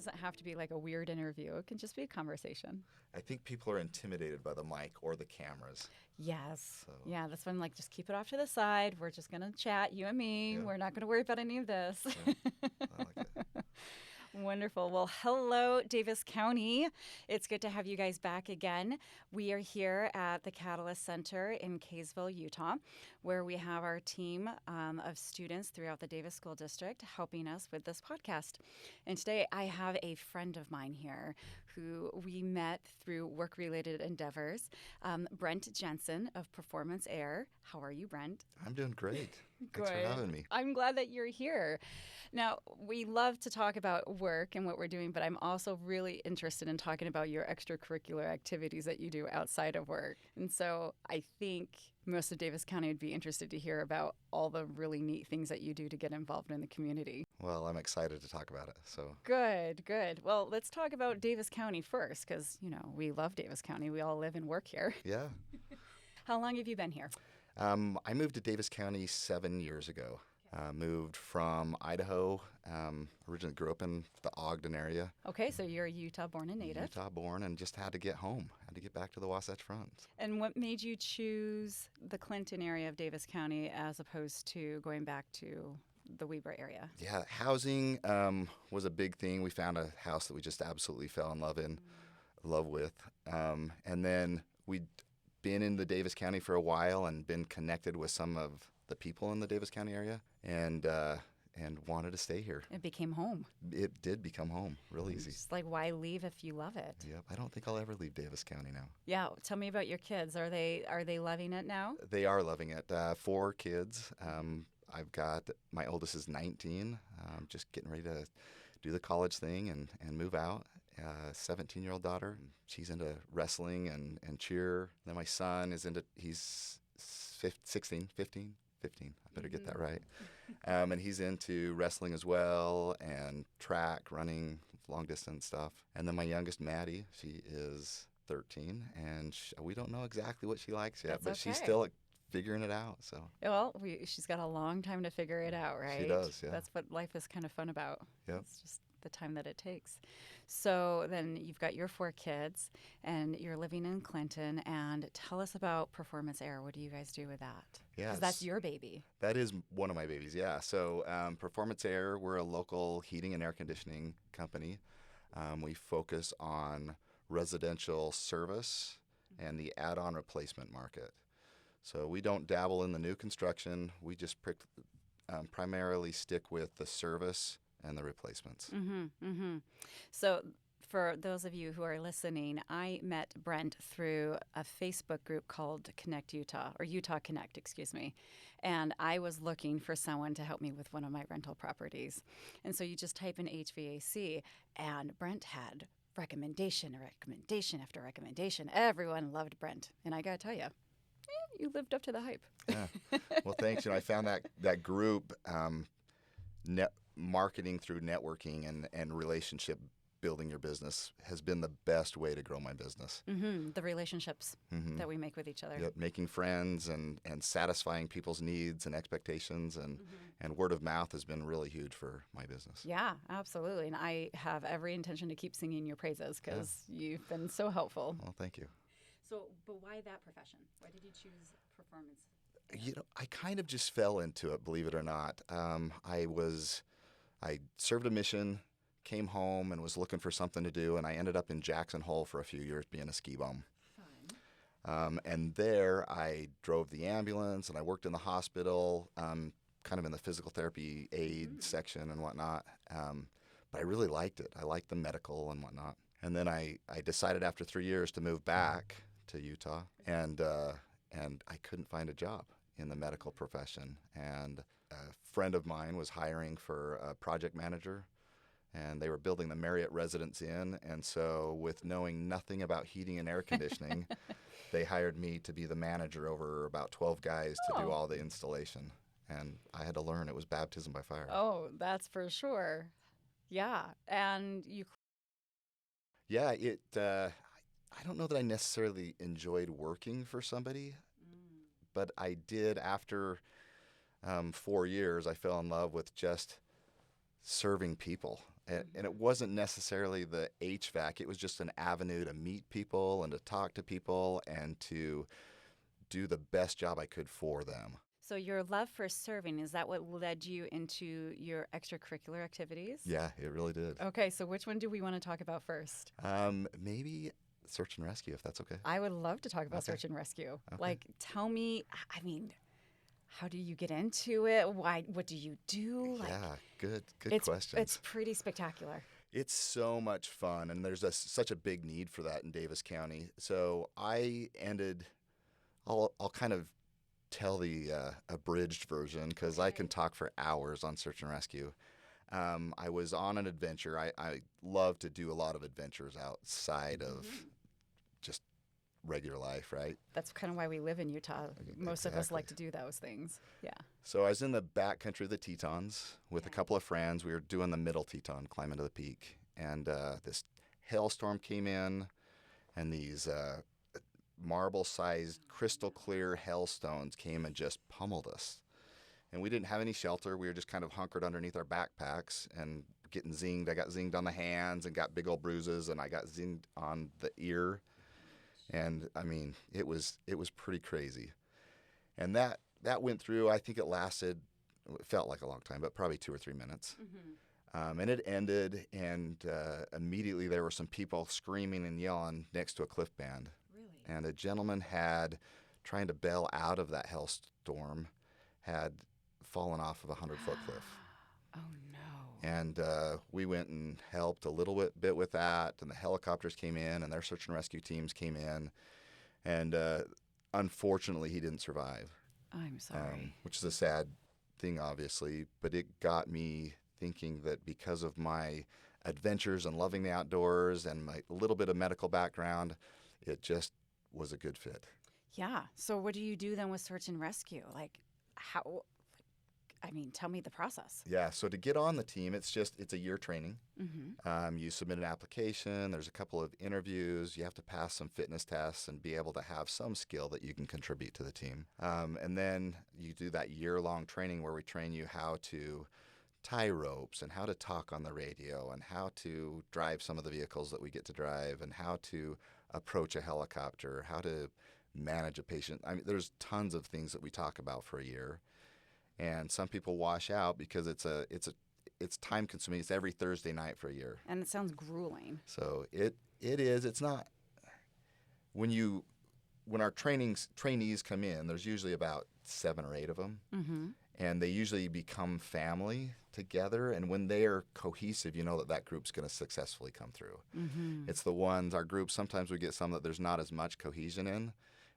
doesn't have to be like a weird interview. It can just be a conversation. I think people are intimidated by the mic or the cameras. Yes. So. Yeah, that's when I'm like, just keep it off to the side. We're just going to chat, you and me. Yeah. We're not going to worry about any of this. Yeah. I like it. Wonderful. Well, hello, Davis County. It's good to have you guys back again. We are here at the Catalyst Center in Kaysville, Utah, where we have our team of students throughout the Davis School District helping us with this podcast. And today I have a friend of mine here who we met through work-related endeavors, Brent Jensen of Performance Air. How are you, Brent? I'm doing great. Good. Thanks for having me. I'm glad that you're here. Now, we love to talk about work and what we're doing, but I'm also really interested in talking about your extracurricular activities that you do outside of work. And so I think most of Davis County would be interested to hear about all the really neat things that you do to get involved in the community. Well, I'm excited to talk about it. So Good, good. Well, let's talk about Davis County first because, you know, we love Davis County. We all live and work here. Yeah. How long have you been here? I moved to Davis County 7 years ago. Moved from Idaho. Originally grew up in the Ogden area. Okay, so you're a Utah-born and native. Utah-born, and just had to get home. Had to get back to the Wasatch Front. And what made you choose the Clinton area of Davis County as opposed to going back to the Weber area? Yeah, housing was a big thing. We found a house that we just absolutely fell in love with. And then we'd been in the Davis County for a while and been connected with some of the people in the Davis County area and wanted to stay here. It became home. It did become home real easy. It's like, why leave if you love it? Yep. I don't think I'll ever leave Davis County now. Yeah. Tell me about your kids. Are they loving it now? They are loving it. 4 kids. I've got, my oldest is 19, just getting ready to do the college thing and move out. 17-year-old daughter, she's into wrestling and cheer. Then my son is he's 15. I better get that right. And he's into wrestling as well and track, running, long distance stuff. And then my youngest, Maddie, she is 13, and we don't know exactly what she likes yet, but she's still figuring it out. So well, she's got a long time to figure it out, right? She does, yeah. That's what life is kind of fun about. Yep. It's just the time that it takes. So then you've got your 4 kids, and you're living in Clinton. And tell us about Performance Air. What do you guys do with that? Yeah, because that's your baby. That is one of my babies, yeah. So Performance Air, we're a local heating and air conditioning company. We focus on residential service and the add-on replacement market. So we don't dabble in the new construction. We just primarily stick with the service and the replacements. Mm-hmm, mm-hmm. So for those of you who are listening, I met Brent through a Facebook group called Connect Utah, or Utah Connect, excuse me. And I was looking for someone to help me with one of my rental properties. And so you just type in HVAC, and Brent had recommendation after recommendation. Everyone loved Brent. And I got to tell you, you lived up to the hype. Yeah. Well, thanks. I found that group, marketing through networking and relationship building your business has been the best way to grow my business. Mm-hmm. The relationships that we make with each other. Yep. Making friends and satisfying people's needs and expectations and word of mouth has been really huge for my business. Yeah, absolutely. And I have every intention to keep singing your praises because you've been so helpful. Well, thank you. So, but why that profession? Why did you choose performance? I kind of just fell into it, believe it or not. I served a mission, came home, and was looking for something to do, and I ended up in Jackson Hole for a few years being a ski bum. And there I drove the ambulance, and I worked in the hospital, kind of in the physical therapy aid section and whatnot. But I really liked it. I liked the medical and whatnot. And then I decided after 3 years to move back to Utah, and I couldn't find a job in the medical profession. And a friend of mine was hiring for a project manager, and they were building the Marriott Residence Inn. And so with knowing nothing about heating and air conditioning, they hired me to be the manager over about 12 guys to do all the installation. And I had to learn. It was baptism by fire. Oh, that's for sure. Yeah. And you... Yeah, I don't know that I necessarily enjoyed working for somebody, but I did after 4 years. I fell in love with just serving people. And it wasn't necessarily the HVAC. It was just an avenue to meet people and to talk to people and to do the best job I could for them. So your love for serving, is that what led you into your extracurricular activities? Yeah, it really did. Okay, so which one do we want to talk about first? Maybe search and rescue, if that's okay. I would love to talk about Okay. search and rescue. Okay. Like, tell me, I mean, how do you get into it? Why? What do you do? Like, Yeah, good it's, questions. It's pretty spectacular. It's so much fun, and there's such a big need for that in Davis County. So I'll kind of tell the abridged version because I can talk for hours on search and rescue. I was on an adventure. I love to do a lot of adventures outside of just regular life, right? That's kind of why we live in Utah. Most of us like to do those things. Yeah. So I was in the backcountry of the Tetons with a couple of friends. We were doing the middle Teton, climbing to the peak. And this hailstorm came in, and these marble-sized, crystal-clear hailstones came and just pummeled us. And we didn't have any shelter. We were just kind of hunkered underneath our backpacks and getting zinged. I got zinged on the hands and got big old bruises, and I got zinged on the ear. And I mean, it was pretty crazy. And that went through. I think it felt like a long time, but probably 2 or 3 minutes. And it ended, and immediately there were some people screaming and yelling next to a cliff band. Really? And a gentleman trying to bail out of that hailstorm, had fallen off of a 100-foot cliff. Oh, no. And we went and helped a little bit with that, and the helicopters came in, and their search and rescue teams came in. And unfortunately, he didn't survive. I'm sorry. Which is a sad thing, obviously, but it got me thinking that because of my adventures and loving the outdoors and my little bit of medical background, it just was a good fit. Yeah. So what do you do then with search and rescue? Like, how? I mean, tell me the process. Yeah, so to get on the team, it's a year training. Mm-hmm. You submit an application. There's a couple of interviews. You have to pass some fitness tests and be able to have some skill that you can contribute to the team. And then you do that year-long training where we train you how to tie ropes and how to talk on the radio and how to drive some of the vehicles that we get to drive and how to approach a helicopter, how to manage a patient. I mean, there's tons of things that we talk about for a year. And some people wash out because it's time consuming. It's every Thursday night for a year. And it sounds grueling. So it is. It's not when our trainees come in, there's usually about 7 or 8 of them. Mm-hmm. And they usually become family together. And when they are cohesive, you know that group's going to successfully come through. Mm-hmm. It's the ones, our group, sometimes we get some that there's not as much cohesion in.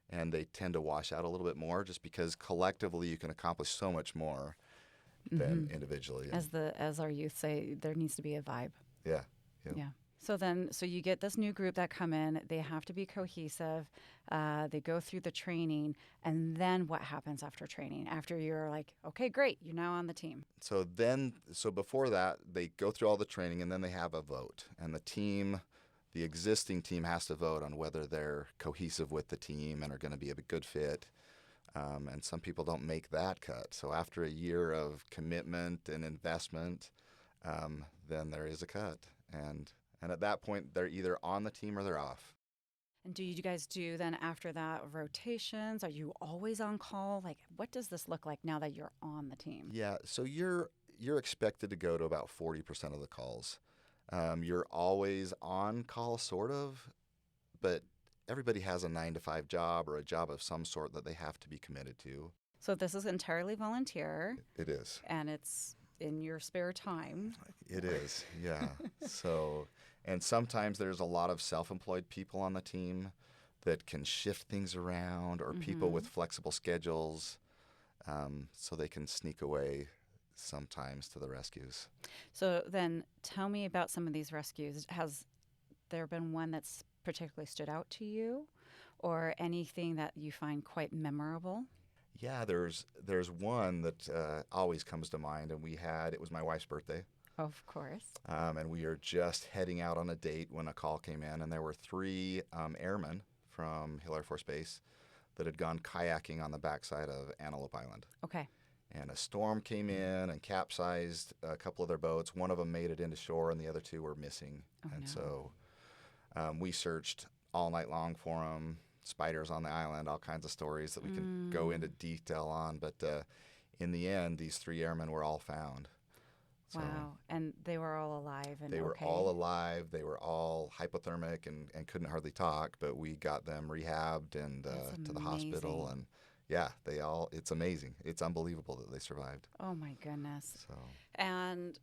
And they tend to wash out a little bit more just because collectively you can accomplish so much more than individually. As our youth say, there needs to be a vibe. Yeah. Yeah. So you get this new group that come in. They have to be cohesive. They go through the training. And then what happens after training? After you're like, okay, great, you're now on the team. So before that, they go through all the training and then they have a vote. And the existing team has to vote on whether they're cohesive with the team and are going to be a good fit. And some people don't make that cut. So after a year of commitment and investment, then there is a cut. And at that point, they're either on the team or they're off. And do you guys do then after that rotations? Are you always on call? Like, what does this look like now that you're on the team? Yeah, so you're expected to go to about 40% of the calls. You're always on call, sort of, but everybody has a 9-to-5 job or a job of some sort that they have to be committed to. So this is entirely volunteer. It is. And it's in your spare time. It is, yeah. And sometimes there's a lot of self-employed people on the team that can shift things around, or people with flexible schedules, so they can sneak away sometimes to the rescues. So then tell me about some of these rescues. Has there been one that's particularly stood out to you, or anything that you find quite memorable? Yeah, there's one that always comes to mind, and it was my wife's birthday. Of course. And we were just heading out on a date when a call came in, and there were 3 airmen from Hill Air Force Base that had gone kayaking on the backside of Antelope Island. Okay. and a storm came in and capsized a couple of their boats. One of them made it into shore, and the other two were missing. Oh, And no. so we searched all night long for them. Spiders on the island, all kinds of stories that we can go into detail on. But in the end, these 3 airmen were all found. So Wow. And they were all alive and they were okay? all alive. They were all hypothermic and couldn't hardly talk, but we got them rehabbed and That's to the hospital. amazing. And yeah, it's amazing. It's unbelievable that they survived. Oh, my goodness. So And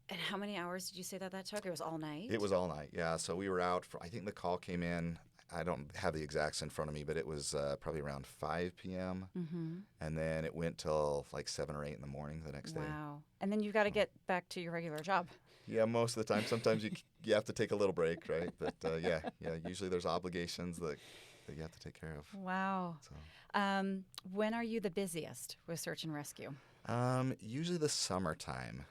how many hours did you say that took? It was all night? it was all night. Yeah. So we were out I think the call came in. I don't have the exacts in front of me, but it was probably around 5 p.m. Mm-hmm. And then it went till like 7 or 8 in the morning the next day. Wow. And then you've got to get back to your regular job. Yeah, most of the time. Sometimes you have to take a little break, right? But yeah. Usually there's obligations that you have to take care of. Wow. So. When are you the busiest with search and rescue? Usually the summertime.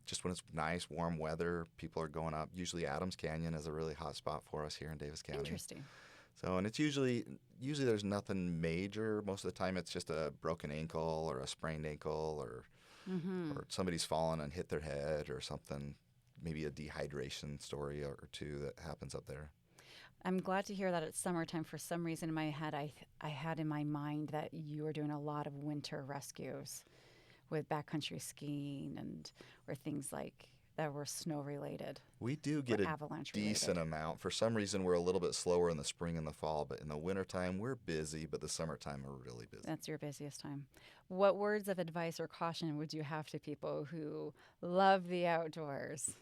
Just when it's nice, warm weather, people are going up. Usually Adams Canyon is a really hot spot for us here in Davis County. Interesting. So, and it's usually there's nothing major. Most of the time it's just a broken ankle or a sprained ankle or somebody's fallen and hit their head or something, maybe a dehydration story or two that happens up there. I'm glad to hear that it's summertime. For some reason in my head, I had in my mind that you were doing a lot of winter rescues with backcountry skiing or things like that were snow related. We do get a avalanche decent related. amount. For some reason, we're a little bit slower in the spring and the fall, but in the wintertime, we're busy, but the summertime, we're really busy. That's your busiest time. What words of advice or caution would you have to people who love the outdoors?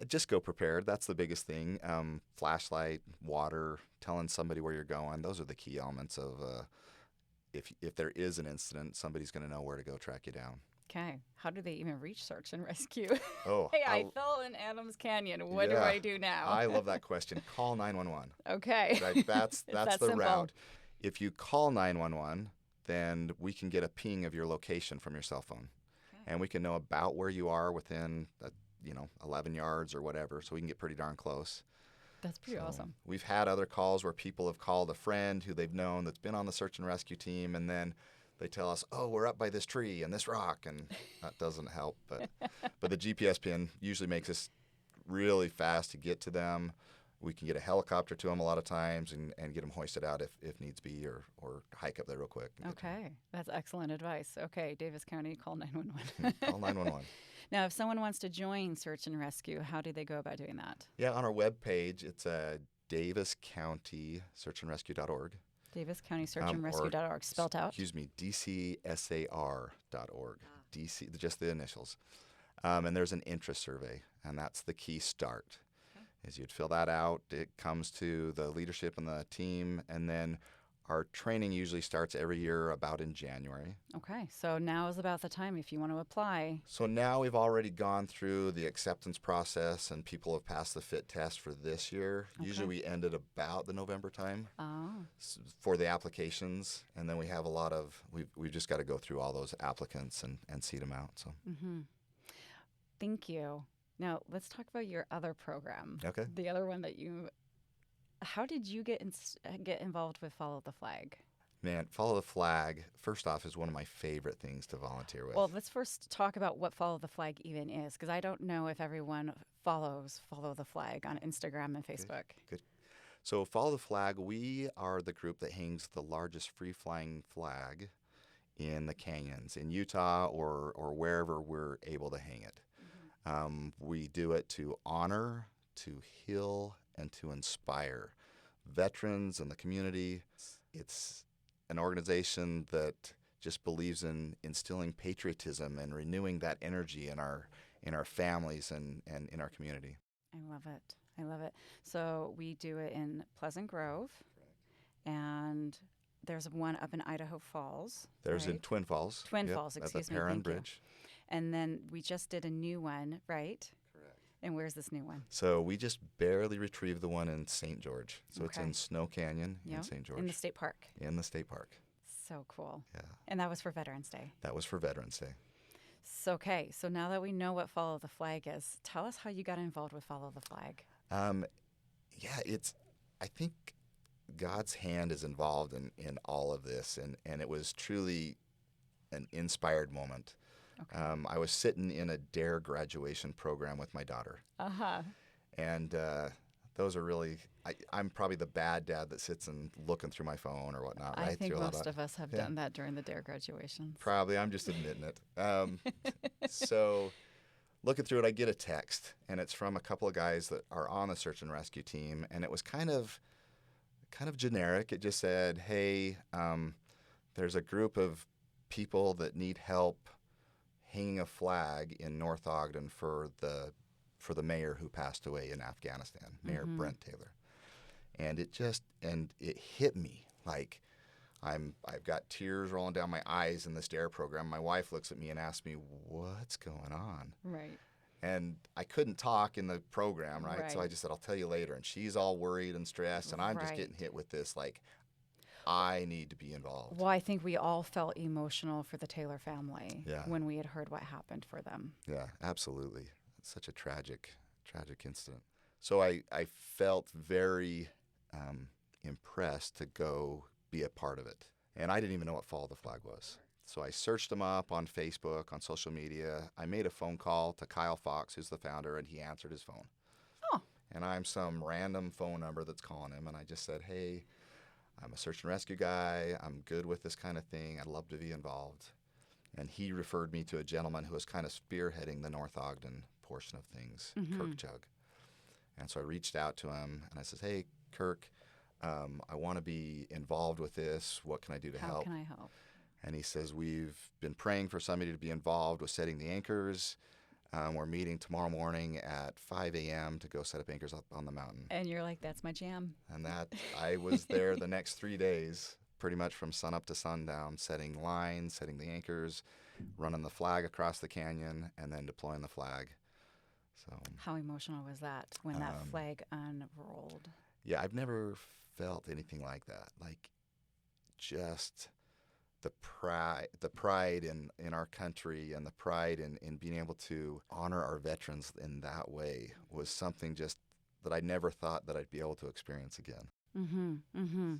Just go prepared. That's the biggest thing. Flashlight, water, telling somebody where you're going. Those are the key elements of if there is an incident, somebody's going to know where to go track you down. Okay. How do they even reach search and rescue? Oh, Hey, I fell in Adams Canyon. What do yeah, I do now? I love that question. Call 911. Okay. Right? That's that the simple? route. If you call 911, then we can get a ping of your location from your cell phone. Okay. And we can know about where you are within 11 yards or whatever, so we can get pretty darn close. That's pretty awesome. We've had other calls where people have called a friend who they've known that's been on the search and rescue team, and then they tell us, oh, we're up by this tree and this rock, and that doesn't help. But the GPS pin usually makes us really fast to get to them. We can get a helicopter to them a lot of times and get them hoisted out if needs be, or hike up there real quick. Okay. That's excellent advice. Okay, Davis County, call 911. Call 911. Now, if someone wants to join search and rescue, how do they go about doing that? Yeah, on our webpage, it's daviscountysearchandrescue.org. DavisCountySearchandRescue.org, spelled out? Excuse me, DCSAR.org. DC, just the initials. And there's an interest survey, and that's the key start. Okay. Is you'd fill that out. It comes to the leadership and the team, and then our training usually starts every year about in January. Okay, so now is about the time if you want to apply. So now we've already gone through the acceptance process, and people have passed the fit test for this year. Okay. Usually we end at about the November time Oh, for the applications, and then we have a lot of, we've just got to go through all those applicants and seed them out. So. Thank you. Now, let's talk about your other program. Okay. The other one that how did you get involved with Follow the Flag? Man, Follow the Flag, first off, is one of my favorite things to volunteer with. Well, let's first talk about what Follow the Flag even is, because I don't know if everyone follows Follow the Flag on Instagram and Facebook. Good. So Follow the Flag, we are the group that hangs the largest free-flying flag in the canyons, in Utah or wherever we're able to hang it. We do it to honor, to heal, and to inspire veterans and the community. It's an organization that just believes in instilling patriotism and renewing that energy in our families and in our community. I love it. I love it. So we do it in Pleasant Grove, and there's one up in Idaho Falls. There's in right? Twin Falls. Twin Yep, Falls, at excuse the me. Perrin Thank you. Bridge. And then we just did a new one, right? Correct. And where's this new one? So we just barely retrieved the one in St. George. So it's Okay. in Snow Canyon in Yep, St. George. in the state park. In the state park. So cool. Yeah. And that was for Veterans Day. That was for Veterans Day. So, okay, so now that we know what Follow the Flag is, tell us how you got involved with Follow the Flag. Yeah, I think God's hand is involved in all of this. And it was truly an inspired moment. Okay. I was sitting in a DARE graduation program with my daughter. Uh-huh. And those are really, I'm probably the bad dad that sits and looking through my phone or whatnot, right? I think through a lot most of us have done that during the DARE graduations. Probably. I'm just admitting it. So looking through it, I get a text, and it's from a couple of guys that are on the search and rescue team, and it was kind of generic. It just said, hey, there's a group of people that need help hanging a flag in North Ogden for the mayor who passed away in Afghanistan, Mayor Brent Taylor. And it hit me like I've got tears rolling down my eyes in this DARE program. My wife looks at me and asks me, what's going on? Right. And I couldn't talk in the program, right? So I just said, I'll tell you later. And she's all worried and stressed, and I'm just getting hit with this, like, I need to be involved. Well, I think we all felt emotional for the Taylor family when we had heard what happened for them. Yeah, absolutely. It's such a tragic incident. So I felt very impressed to go be a part of it. And I didn't even know what Follow the Flag was. So I searched them up on Facebook, on social media. I made a phone call to Kyle Fox, who's the founder, and he answered his phone. Oh. And I'm some random phone number that's calling him, and I just said, hey, I'm a search and rescue guy. I'm good with this kind of thing. I'd love to be involved. And he referred me to a gentleman who was kind of spearheading the North Ogden portion of things, Kirk Jug. And so I reached out to him, and I said, hey, Kirk, I want to be involved with this. What can I do to help? How can I help? And he says, we've been praying for somebody to be involved with setting the anchors. We're meeting tomorrow morning at 5 a.m. to go set up anchors up on the mountain. And you're like, that's my jam. And I was there the next 3 days, pretty much from sunup to sundown, setting lines, setting the anchors, running the flag across the canyon, and then deploying the flag. So how emotional was that when that flag unrolled? Yeah, I've never felt anything like that. Like, just the pride in our country, and the pride in being able to honor our veterans in that way was something just that I never thought that I'd be able to experience again. So.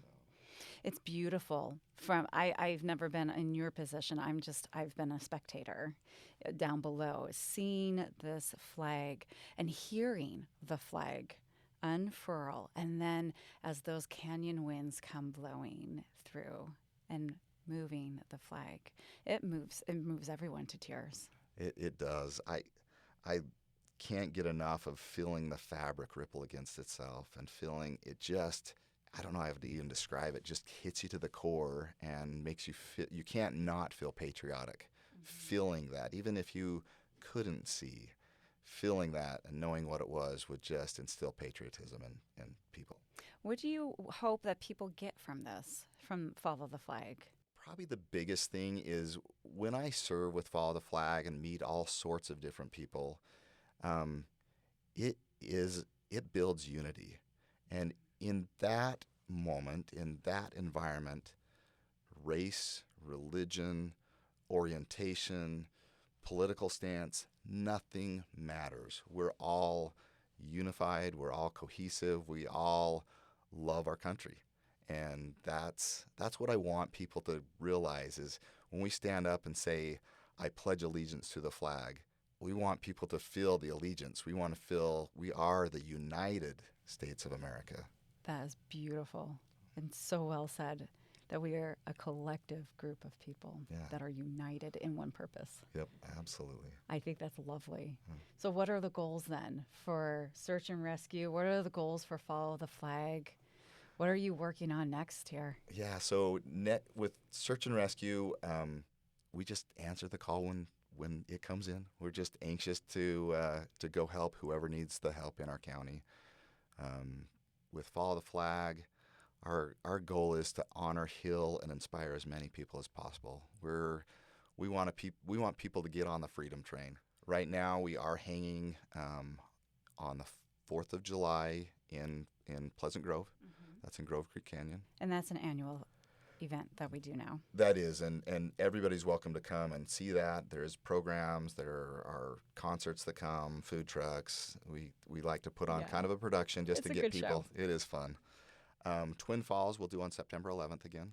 It's beautiful. I've never been in your position. I've been a spectator down below, seeing this flag and hearing the flag unfurl, and then as those canyon winds come blowing through and moving the flag, it moves everyone to tears. It does. I can't get enough of feeling the fabric ripple against itself, and feeling it just, I don't know how to even describe it, just hits you to the core and makes you feel, you can't not feel patriotic. Feeling that, even if you couldn't see, feeling that and knowing what it was would just instill patriotism in people. What do you hope that people get from this, from Follow the Flag? Probably the biggest thing is when I serve with Follow the Flag and meet all sorts of different people, it builds unity. And in that moment, in that environment, race, religion, orientation, political stance, nothing matters. We're all unified. We're all cohesive. We all love our country. And that's what I want people to realize is when we stand up and say, I pledge allegiance to the flag, we want people to feel the allegiance. We want to feel we are the United States of America. That is beautiful and so well said, that we are a collective group of people that are united in one purpose. Yep, absolutely. I think that's lovely. So what are the goals then for search and rescue? What are the goals for Follow the Flag? What are you working on next here? Yeah, so with search and rescue, we just answer the call when it comes in. We're just anxious to go help whoever needs the help in our county. With Follow the Flag, our goal is to honor, heal, and inspire as many people as possible. We want people to get on the freedom train. Right now, we are hanging on the 4th of July in Pleasant Grove. That's in Grove Creek Canyon. And that's an annual event that we do now. That is, and everybody's welcome to come and see that. There's programs, there are concerts that come, food trucks. We like to put on kind of a production just to get people. Show. It is fun. Twin Falls we'll do on September 11th again.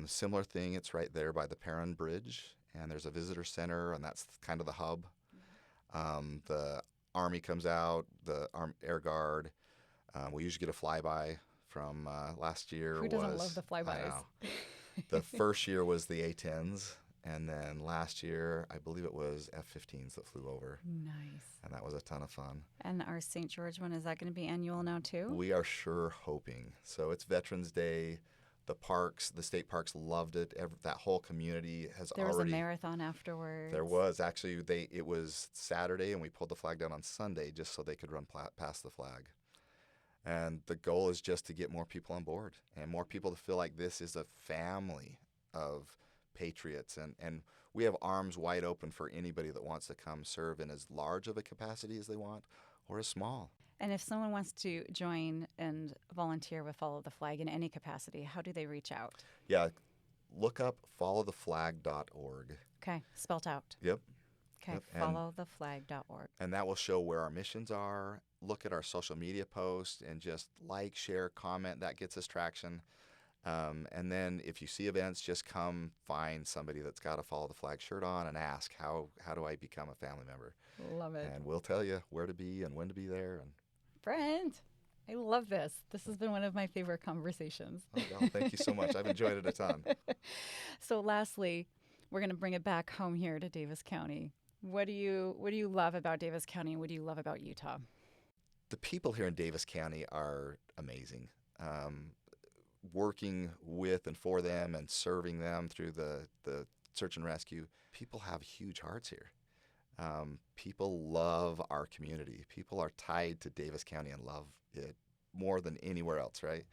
Similar thing, it's right there by the Perrin Bridge, and there's a visitor center, and that's kind of the hub. The Army comes out, the Air Guard. We usually get a flyby from last year. Who doesn't love the I flybys? know. The first year was the A-10s, and then last year, I believe it was F-15s that flew over. Nice. And that was a ton of fun. And our St. George one, is that going to be annual now too? We are sure hoping. So it's Veterans Day. The parks, the state parks loved it. That whole community has There was already. a marathon afterwards. There was actually. It was Saturday, and we pulled the flag down on Sunday just so they could run past the flag. And the goal is just to get more people on board and more people to feel like this is a family of patriots. And we have arms wide open for anybody that wants to come serve in as large of a capacity as they want or as small. And if someone wants to join and volunteer with Follow the Flag in any capacity, how do they reach out? Yeah, look up followtheflag.org. Okay, spelt out. Yep. Okay, Yep. followtheflag.org. And that will show where our missions are. Look at our social media posts and just like, share, comment. That gets us traction. And then if you see events, just come find somebody that's got a Follow the Flag shirt on and ask, how do I become a family member? Love it. And we'll tell you where to be and when to be there. And Brent, I love this. This has been one of my favorite conversations. oh, well, thank you so much. I've enjoyed it a ton. So lastly, we're going to bring it back home here to Davis County. What do you love about Davis County, and what do you love about Utah? The people here in Davis County are amazing. Working with and for them and serving them through the search and rescue, people have huge hearts here. People love our community. People are tied to Davis County and love it more than anywhere else, right?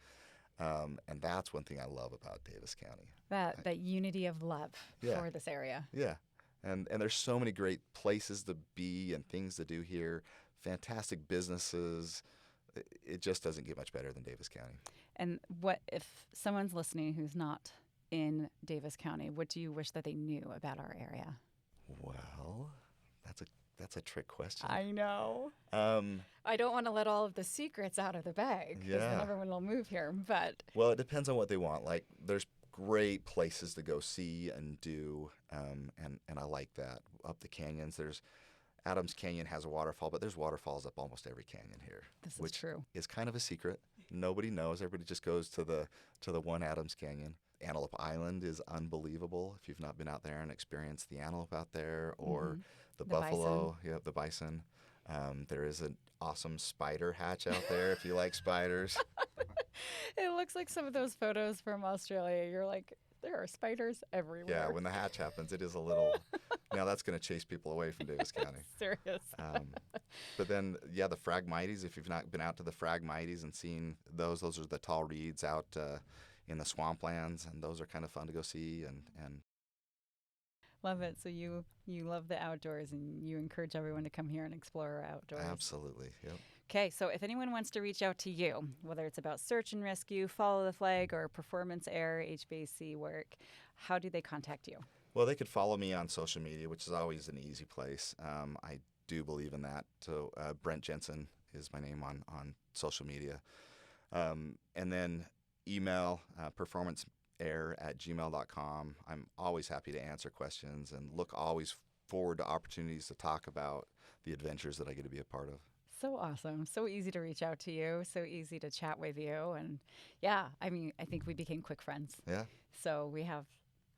And that's one thing I love about Davis County. That unity of love Yeah. for this area. Yeah. And there's so many great places to be and things to do here, fantastic businesses. It just doesn't get much better than Davis County. And what if someone's listening who's not in Davis County, what do you wish that they knew about our area? Well, that's a trick question. I know. I don't want to let all of the secrets out of the bag because then Yeah. everyone will move here. But Well, it depends on what they want. Like, there's great places to go see and do, and I like that. Up the canyons, there's Adams Canyon has a waterfall, but there's waterfalls up almost every canyon here. this is which true. is kind of a secret. Nobody knows. Everybody just goes to the one Adams Canyon. Antelope Island is unbelievable. If you've not been out there and experienced the antelope out there, or the buffalo, the bison. There is an awesome spider hatch out there if you like spiders. It looks like some of those photos from Australia. You're like, there are spiders everywhere. Yeah, when the hatch happens, it is a little. Now that's going to chase people away from Davis County. Serious. But then, the Phragmites. If you've not been out to the Phragmites and seen those are the tall reeds out in the swamplands, and those are kind of fun to go see. And Love it. So you love the outdoors, and you encourage everyone to come here and explore our outdoors. absolutely, yep. Okay, so if anyone wants to reach out to you, whether it's about search and rescue, Follow the Flag, or performance air, HVAC work, how do they contact you? Well, they could follow me on social media, which is always an easy place. I do believe in that. So Brent Jensen is my name on social media. And then email performanceair@gmail.com. I'm always happy to answer questions and look always forward to opportunities to talk about the adventures that I get to be a part of. So awesome. So easy to reach out to you. So easy to chat with you. And yeah, I mean, I think we became quick friends. Yeah, So we have,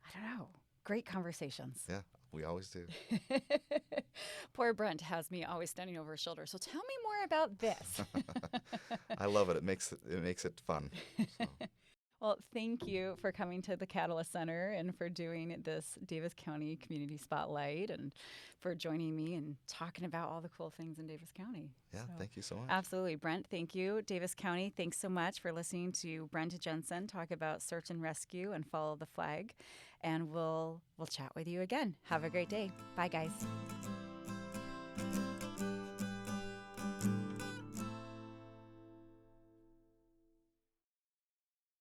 I don't know, great conversations. yeah, we always do. Poor Brent has me always standing over his shoulder. So tell me more about this. I love it. It makes it fun. So. Well, thank you for coming to the Catalyst Center and for doing this Davis County Community Spotlight and for joining me and talking about all the cool things in Davis County. Yeah, So, thank you so much. absolutely. Brent, thank you. Davis County, thanks so much for listening to Brent Jensen talk about search and rescue and Follow the Flag. And we'll chat with you again. Have a great day. Bye, guys.